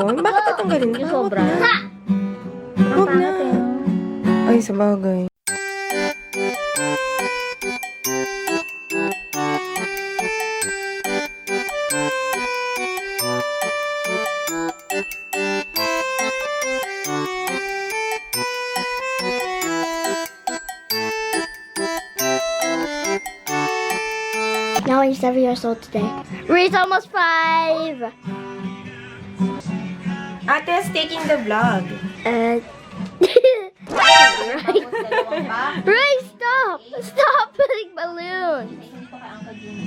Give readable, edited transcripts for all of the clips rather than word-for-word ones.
cellphone? Bakit tatanggalin ka? Sobra. Huwag na. Ay, sabagay. Now he's 7 years old today. Reed's almost 5. Ate is taking the vlog. Ray, stop! Stop putting balloons!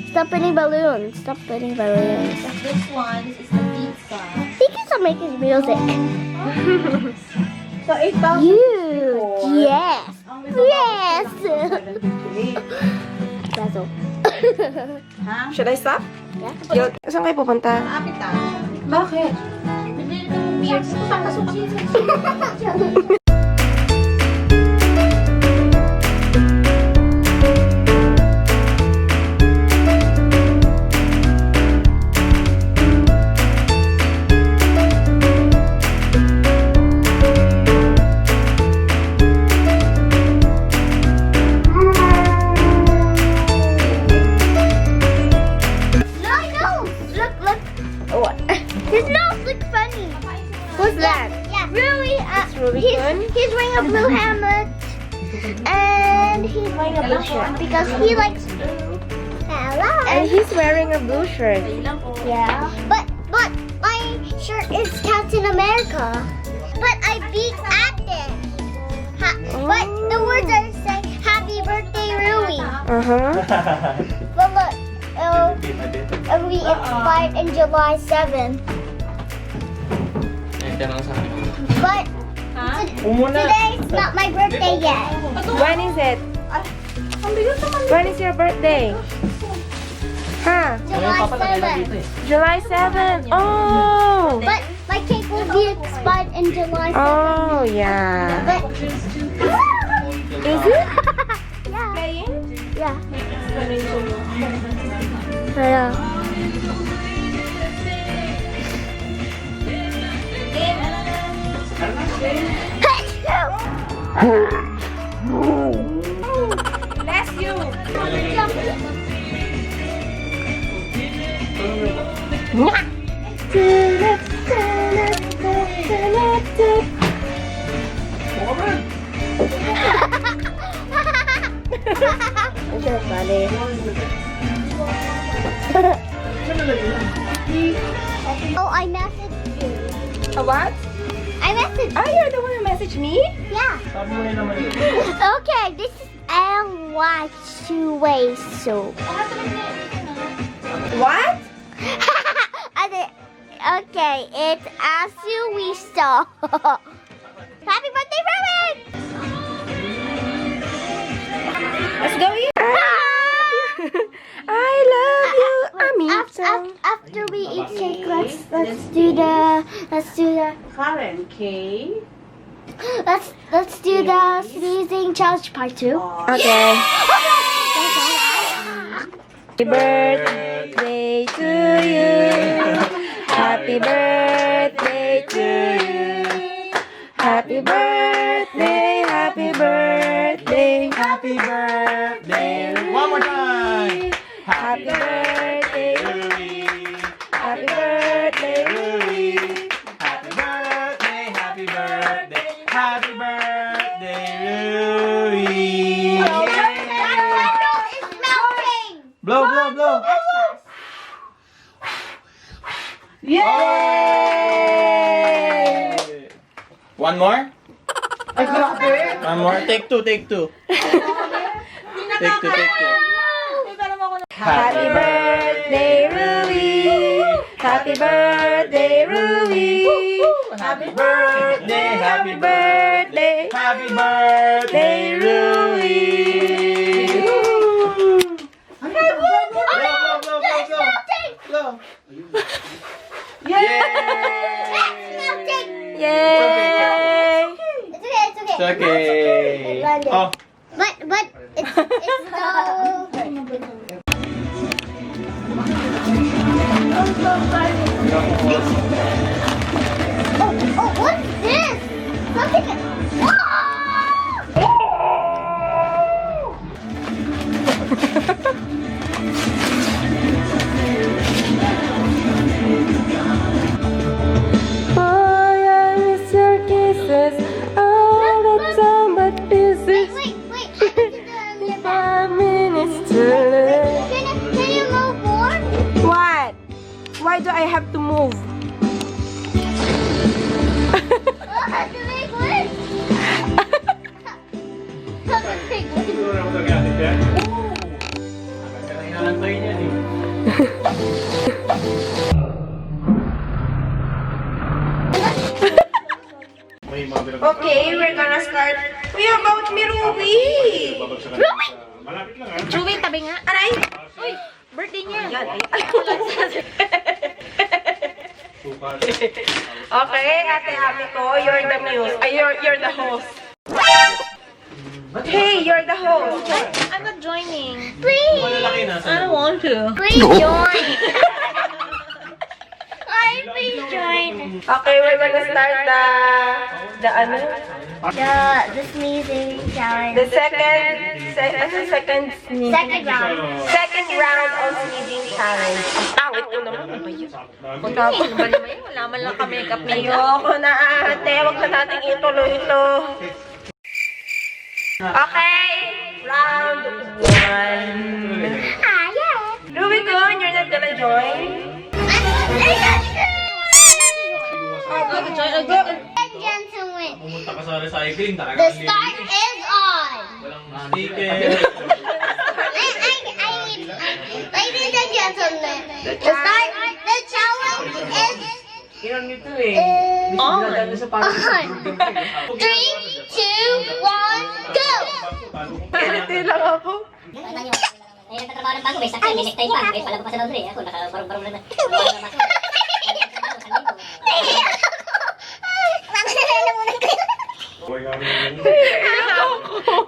Stop putting balloons! Stop putting balloons! This one is the pizza. He can stop making music. So 8,000. You! Yes! Yes! Dazzle. Should I stop? Yeah. Saan kayo pupunta? Apit ah. Bakit? Beer. Pasok. His nose looks funny. Who's that? Yeah, Rui. He's wearing a blue helmet, and he's wearing a blue shirt because he likes blue. Hello. And he's wearing a blue shirt. Yeah. But my shirt is Captain America. But I beat Acton. But the words are saying Happy Birthday, Rui. But look, it'll be expired in July 7th. But today's not my birthday yet. When is it? When is your birthday? Huh? July 7th. July 7th. Oh! But my cake will be expired in July 7th. Oh, yeah. But Is it? yeah. Playing? Yeah. Yeah. Bless you. That's funny. Oh, I messaged you. A what? I messaged Oh, you're the one who messaged me? Yeah. Okay, this is LY two-way soup. What? Okay, it's Asu we saw. Happy birthday, Robin! Let's go here. I love you, Amito. After we eat cake, let's do the Karen, K. let's do the sneezing challenge part 2. Okay. Happy birthday to you. Happy birthday to you. Happy birthday, happy birthday. Happy birthday! One more time! Happy birthday, Louie! happy birthday. Louie! Happy birthday! Happy birthday! Happy birthday, Louie! It's melting. Blow, blow, blow! Yay! One more? One more? Take two, take two. Take two, take two. Happy birthday, Ruby. Happy birthday, Ruby. Happy birthday, happy birthday, birthday. happy birthday, Louie! Blow, blow, blow, blow, blow. Yay! Yay! It's okay. It's okay. Oh, But it's so move. That's a big one. That's a big one. Siguro na magagamit yan. Agad ka na inaalantay niyan eh. May mga binag- Okay, we're gonna start. Uy, about me, Ruby! babagsakan sa- Malapit lang ah. Ruby, tabi nga. Aray! Uy, birthday niya. Yan, ay. Sukat. Okay, Ate Ami ko, you're the muse. Ay, you're the host. Hey, you're the host. I'm not joining. Please, Malalaki na. I don't want to. please join. I please join. Okay, we're gonna start the ano? The sneezing challenge. The second sneezing. Second round. Second round of sneezing challenge. Ang tawid ko naman. Ano ba yun? Ano ba naman yun? Wala man lang ka makeup. Ayoko na ate. Huwag na natin ituloy ito. Okay. Round 1. Ah, yeah. Rubicon, you're not gonna join? Gentlemen, Pumunta ka sa recycling, talaga. the start is on. Walang sticker. Ladies and gentlemen, the challenge is On. on. 3, 2, 1, go! Piliti lang ako. Ay, nagtatrabaho ng bangko, may sakay, may necktie pa. May pala pa sa laundry. Ako, nakaparong-parong lang na.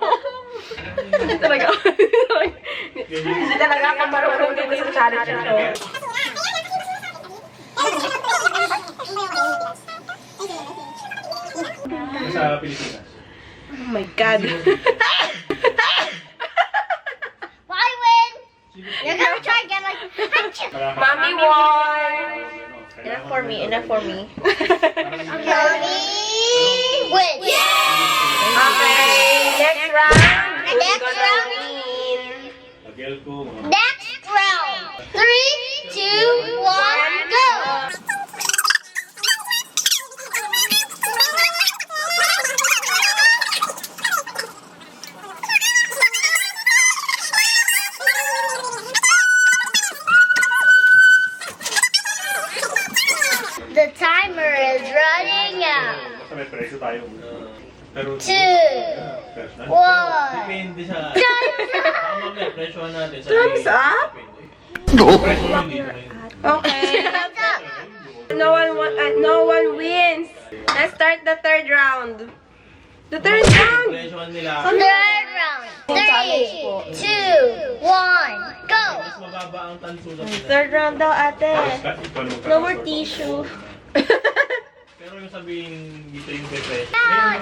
Hindi talaga ako. Hindi talaga ako marunong dito sa challenge ito. Sa Pilipinas. Oh my God. I win! You're gonna try again like, achoo! Mommy won. Enough for me, enough for me. Mommy win! Okay, next round. Next We're gonna round. win. Lagel ko, mga... Next round! 3, 2, 1, go! The timer is running out. Basta may presyo tayo. Pero... 2, Personal. 1. Depende sa... Time's up! Ang mamaya, presyohan natin sa... Thumbs up? Presyo mo dito na yun. Okay. Time's up! No one wins. Let's start the third round. The third round. Presyohan nila. Third round. 3, 2, 1, go! Mas mababa ang tansulat nila. Third round daw, ate. No more tissue. Pero yung sabihin dito yung presyo.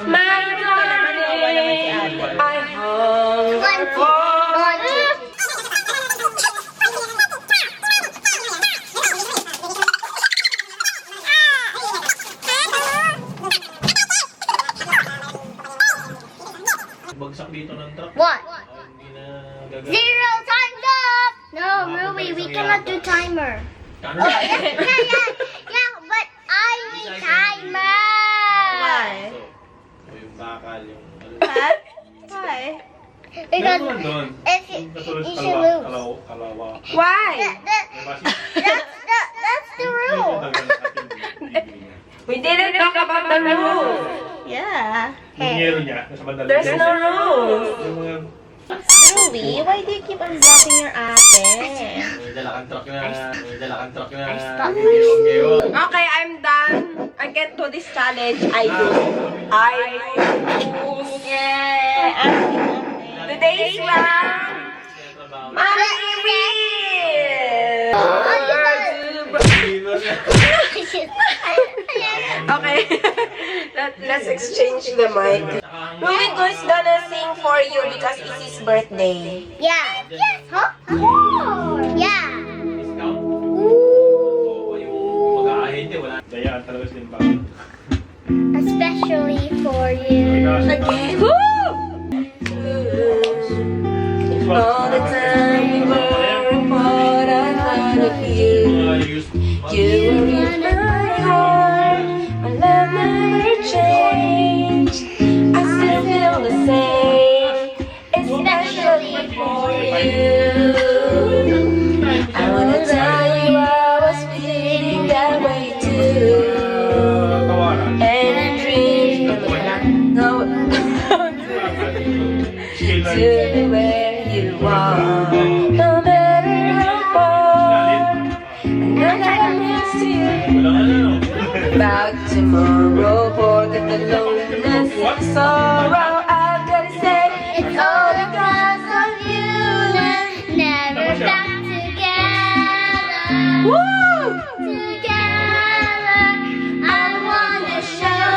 My darling, I hunger for you. Bagsak dito ng truck. 1. Hindi na gagawin. 0, time's up! No, Ruby, we cannot do timer. Ano? Yeah, but I need timer! Why? So, yung bakal, yung... What? Why? Because Meron doon. if Yung katulad you sa should lose. kalawa. Why? That's the rule. We didn't talk about the rules. Yeah. Yung yero niya, nasa bandang There's dulo. no rules. Yung mga... Ruby, why do you keep on blocking your ate? May dalakang truck na... May dalakang truck na... stop. Okay, I'm done. I can't do this challenge. I do. Yeah. Today's round. Mommy wins. Okay. Let's exchange the mic. Rubico is gonna sing for you because it's his birthday. Yeah. Yes. Huh? Oh. Yeah. Discount? Oo, yung mag-aahente, wala. Dayaan talaga sa limbang. Especially for you. Again. Woo! All the time you were for the thought of you. Mga used... You were to where you are. No matter how far, I'm gonna miss you. About tomorrow, forget the loneliness and sorrow. I've gotta say, It's all because of you. Never back together. woo! Together, I wanna show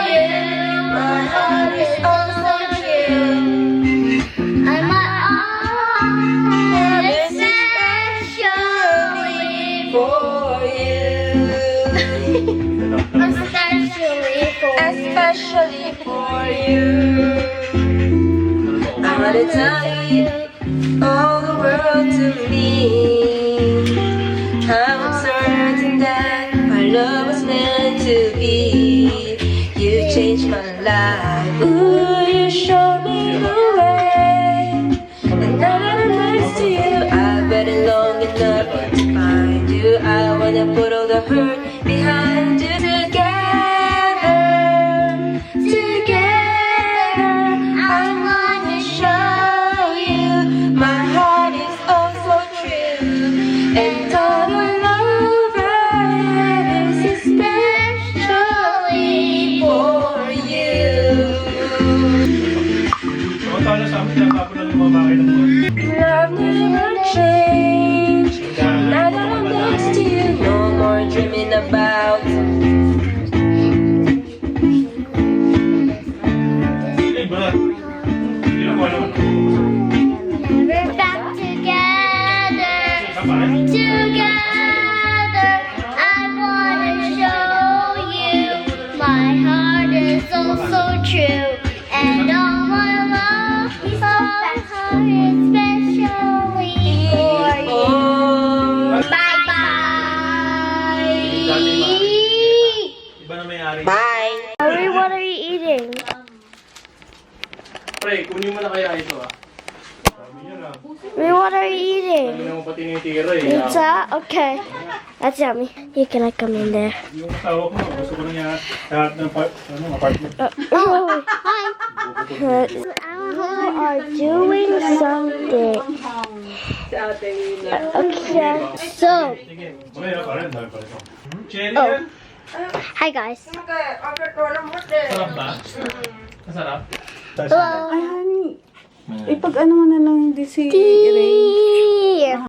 you my heart is also true. And my heart is especially For you, especially for you. especially for you. I wanna tell you all the world to me. I'm certain that our love was meant to be. You changed my life. Ooh, you showed me the way. And now that I'm next to you, I've waited long enough to find you. I wanna put all the hurt behind you. Together, I wanna show you my heart is also true. And all the love I have is especially for you. Love never changed. Now that I'm next to you, no more dreaming about. Never back together. Together, I wanna show you my heart is also true. And all my love is especially for you. Bye bye. Iba na may-ari. Bye. Harry, what are you eating? Pre, kunin mo na kaya ito ah. Harry, what are you eating? Hindi mo pati tinitira eh. Pizza? Okay. That's yummy. You can come in there. Yung asawa ko, gusto ko na niya lahat ng apartment. Oh, hi. You are doing something. Okay. So, Sige. Okay, parang dami pa rin. Cherry Oh. yan? hi guys. Sarap ba? Masarap? Hello. Ay, honey. Ipag ano mo na lang di si Ray. Here.